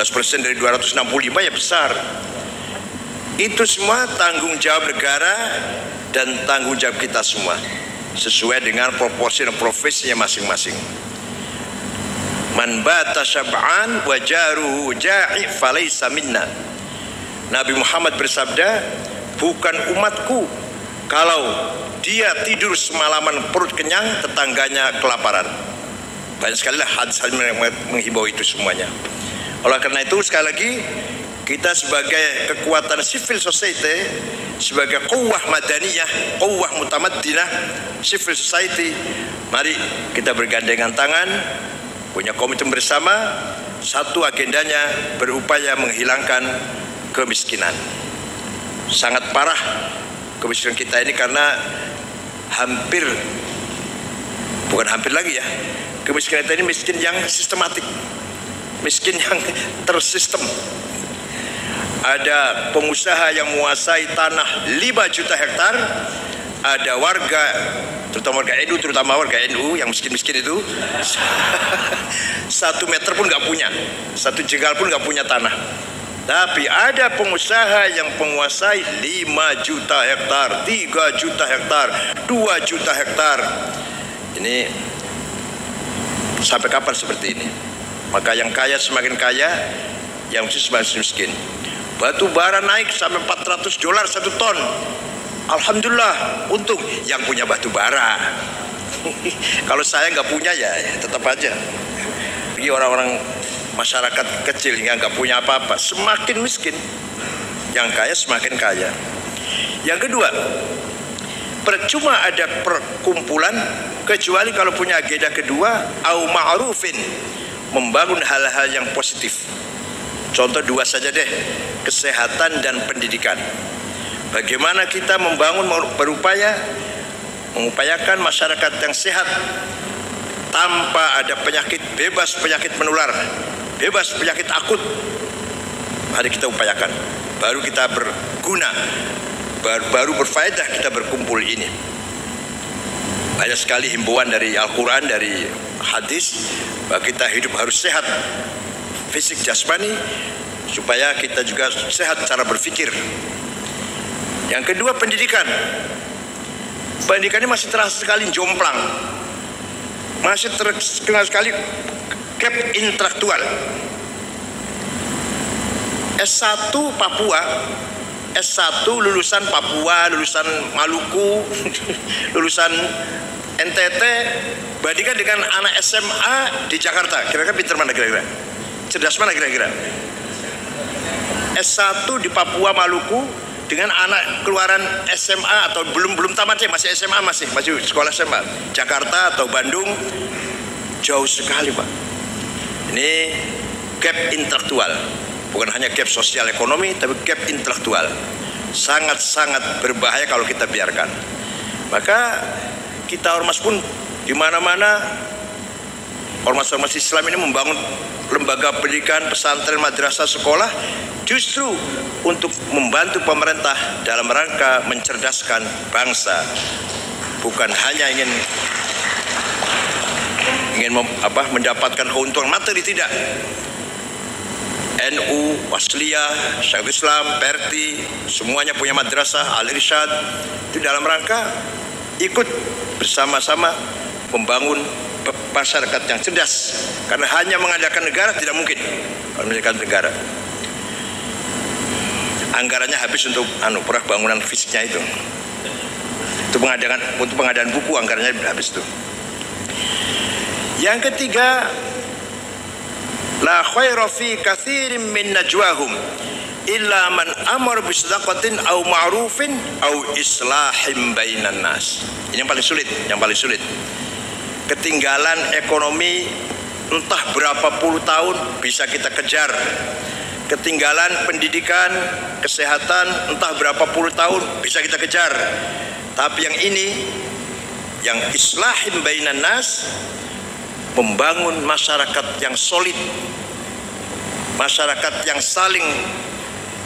11% dari 265 ya besar. Itu semua tanggung jawab negara dan tanggung jawab kita semua, sesuai dengan proporsi dan profesinya masing-masing. Man bata syab'an wa jaruhu ja'i falaysa minna. Nabi Muhammad bersabda, bukan umatku kalau dia tidur semalaman perut kenyang, tetangganya kelaparan. Banyak sekali lah hadis menghimbau itu semuanya. Oleh karena itu sekali lagi, kita sebagai kekuatan civil society, sebagai quwwah madaniyah, quwwah mutamaddinah, civil society, mari kita bergandengan tangan, punya komitmen bersama. Satu agendanya berupaya menghilangkan kemiskinan. Sangat parah kemiskinan kita ini karena bukan hampir lagi ya, kemiskinan kita ini miskin yang sistematik, miskin yang tersistem. Ada pengusaha yang menguasai tanah 5 juta hektar, ada warga, terutama warga NU, yang miskin-miskin itu 1 meter pun nggak punya, 1 jengkal pun nggak punya tanah. Tapi ada pengusaha yang menguasai 5 juta hektar, 3 juta hektar, 2 juta hektar. Ini sampai kapan seperti ini? Maka yang kaya semakin kaya, yang miskin semakin miskin. Batu bara naik sampai $400 1 ton. Alhamdulillah, untung yang punya batu bara. Kalau saya nggak punya ya tetap aja. Bagi orang-orang masyarakat kecil yang nggak punya apa-apa, semakin miskin. Yang kaya semakin kaya. Yang kedua, percuma ada perkumpulan kecuali kalau punya agenda kedua, au ma'rufin, membangun hal-hal yang positif. Contoh 2 saja deh, kesehatan dan pendidikan. Bagaimana kita mengupayakan masyarakat yang sehat tanpa ada penyakit, bebas penyakit menular, bebas penyakit akut. Mari kita upayakan, baru kita berguna, baru berfaedah kita berkumpul ini. Banyak sekali himbauan dari Al-Quran, dari hadis, bahwa kita hidup harus sehat, fisik jasmani, supaya kita juga sehat cara berpikir. Yang kedua, pendidikan. Pendidikan ini masih terasa sekali jomplang, masih terkenal sekali gap intelektual. S1 Papua, S1 lulusan Papua, lulusan Maluku, lulusan NTT, bandingkan dengan anak SMA di Jakarta, kira-kira pinter mana kira-kira? Cerdas mana kira-kira? S1 di Papua Maluku dengan anak keluaran SMA atau belum tamat ya, masih SMA, masih sekolah SMA, Jakarta atau Bandung, jauh sekali Pak. Ini gap intelektual, bukan hanya gap sosial ekonomi, tapi gap intelektual. Sangat-sangat berbahaya kalau kita biarkan. Maka kita ormas pun di mana-mana, ormas-ormas Islam ini membangun lembaga pendidikan, pesantren, madrasah, sekolah, justru untuk membantu pemerintah dalam rangka mencerdaskan bangsa, bukan hanya ingin mendapatkan keuntungan materi, tidak. NU, Wasliyah, Syekhul Islam, Perti, semuanya punya madrasah, Al-Irsyad, itu dalam rangka ikut bersama-sama membangun masyarakat yang cerdas. Karena hanya mengandalkan negara tidak mungkin. Kalau mengandalkan negara, anggarannya habis untuk proyek bangunan fisiknya itu. Untuk pengadaan buku anggarannya habis itu. Yang ketiga, la khaira fi katsirin min najwahum illa man amara bi shadaqatin aw ma'rufin aw islahim bainan nas. Ini yang paling sulit. Ketinggalan ekonomi entah berapa puluh tahun bisa kita kejar. Ketinggalan pendidikan, kesehatan entah berapa puluh tahun bisa kita kejar. Tapi yang ini, yang islahim bainan nas, membangun masyarakat yang solid, masyarakat yang saling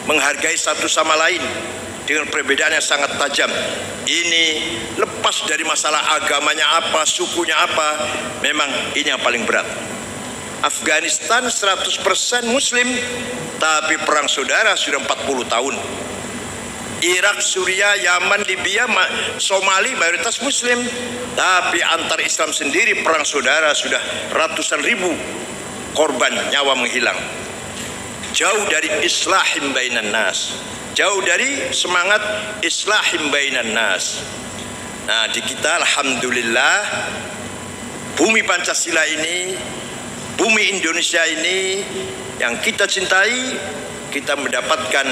menghargai satu sama lain dengan perbedaan yang sangat tajam. Ini lepas dari masalah agamanya apa, sukunya apa, memang ini yang paling berat. Afghanistan 100% Muslim, tapi perang saudara sudah 40 tahun. Irak, Suriah, Yaman, Libya, Somali mayoritas Muslim, tapi antar Islam sendiri perang saudara sudah ratusan ribu korban nyawa menghilang. Jauh dari islahim bainan nas, jauh dari semangat islahim bainan nas. Nah, di kita alhamdulillah bumi Pancasila ini, bumi Indonesia ini yang kita cintai, kita mendapatkan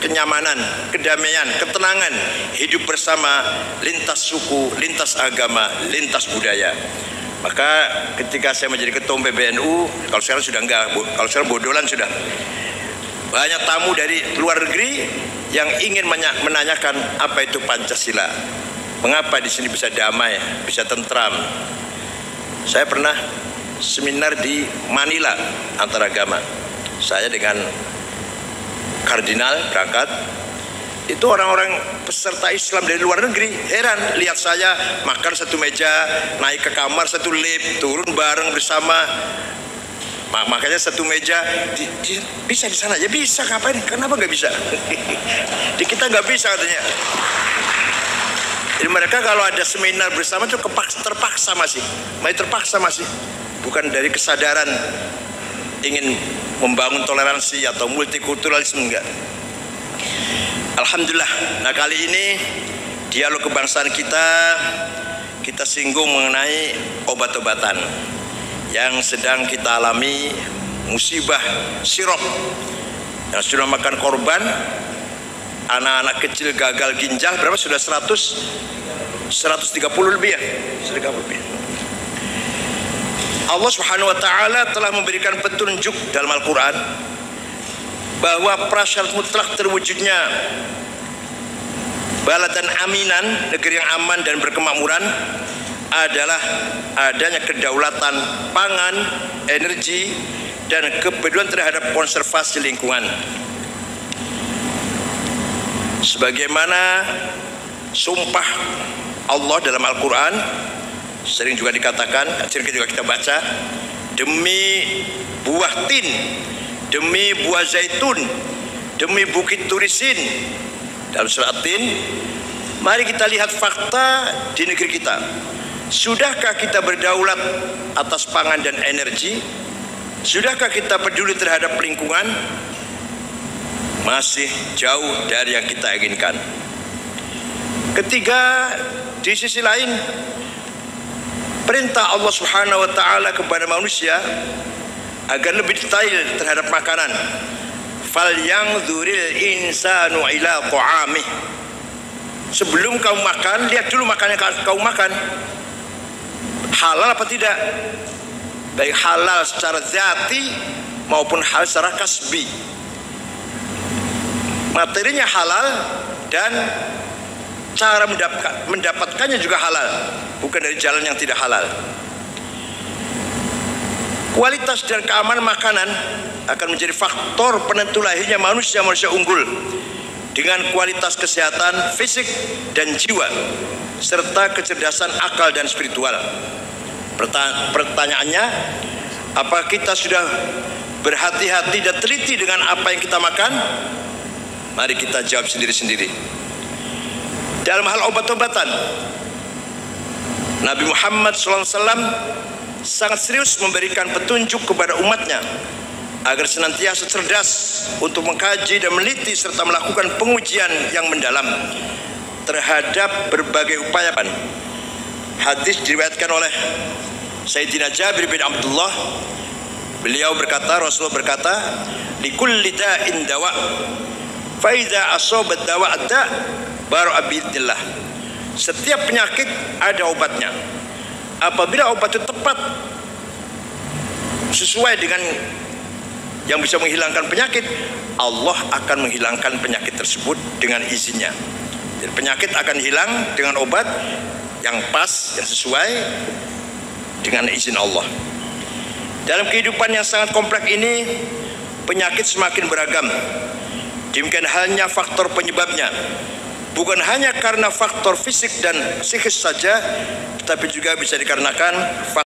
kenyamanan, kedamaian, ketenangan, hidup bersama lintas suku, lintas agama, lintas budaya. Maka ketika saya menjadi ketua PBNU, kalau sekarang sudah enggak, kalau sekarang bodolan sudah. Banyak tamu dari luar negeri yang ingin menanyakan apa itu Pancasila. Mengapa di sini bisa damai, bisa tentram. Saya pernah seminar di Manila antaragama. Saya dengan kardinal berangkat. Itu orang-orang peserta Islam dari luar negeri heran lihat saya makan satu meja, naik ke kamar satu lift, turun bareng bersama. Makanya satu meja bisa di sana ya, bisa, ngapain, kenapa nggak bisa? Di kita nggak bisa katanya. Jadi mereka kalau ada seminar bersama itu terpaksa masih, bukan dari kesadaran ingin membangun toleransi atau multikulturalisme, enggak. Alhamdulillah. Nah, kali ini dialog kebangsaan kita singgung mengenai obat-obatan yang sedang kita alami, musibah sirop yang sudah makan korban. Anak-anak kecil gagal ginjal berapa, sudah 130 lebih ya, 130 lebih. Allah Subhanahu wa taala telah memberikan petunjuk dalam Al-Qur'an bahwa prasyarat mutlak terwujudnya baladan aminan, negeri yang aman dan berkemakmuran, adalah adanya kedaulatan pangan, energi, dan kepedulian terhadap konservasi lingkungan. Sebagaimana sumpah Allah dalam Al-Quran, sering juga dikatakan, sering juga kita baca, demi buah tin, demi buah zaitun, demi bukit turisin, dalam surat Tin. Mari kita lihat fakta di negeri kita. Sudahkah kita berdaulat atas pangan dan energi? Sudahkah kita peduli terhadap lingkungan? Masih jauh dari yang kita inginkan. Ketiga, di sisi lain, perintah Allah Subhanahu wa taala kepada manusia agar lebih detail terhadap makanan. Falyanzuril insanu ila ta'amih. Sebelum kau makan, lihat dulu makanan yang kau makan halal apa tidak, baik halal secara zati maupun halal secara kasbi. Materinya halal dan cara mendapatkannya juga halal, bukan dari jalan yang tidak halal. Kualitas dan keamanan makanan akan menjadi faktor penentu lahirnya manusia unggul dengan kualitas kesehatan fisik dan jiwa serta kecerdasan akal dan spiritual. Pertanyaannya, apa kita sudah berhati-hati dan teliti dengan apa yang kita makan? Mari kita jawab sendiri-sendiri. Dalam hal obat-obatan, Nabi Muhammad SAW sangat serius memberikan petunjuk kepada umatnya agar senantiasa cerdas untuk mengkaji dan meneliti serta melakukan pengujian yang mendalam terhadap berbagai upaya. Hadis diriwayatkan oleh Sayyidina Jabir bin Abdullah. Beliau berkata, Rasulullah berkata, likulli da'in dawa, fa idza asabat dawa da baru abidillah. Setiap penyakit ada obatnya. Apabila obat itu tepat sesuai dengan yang bisa menghilangkan penyakit, Allah akan menghilangkan penyakit tersebut dengan izinnya. Jadi penyakit akan hilang dengan obat yang pas, yang sesuai dengan izin Allah. Dalam kehidupan yang sangat kompleks ini, penyakit semakin beragam. Demikian halnya faktor penyebabnya. Bukan hanya karena faktor fisik dan psikis saja, tetapi juga bisa dikarenakan faktor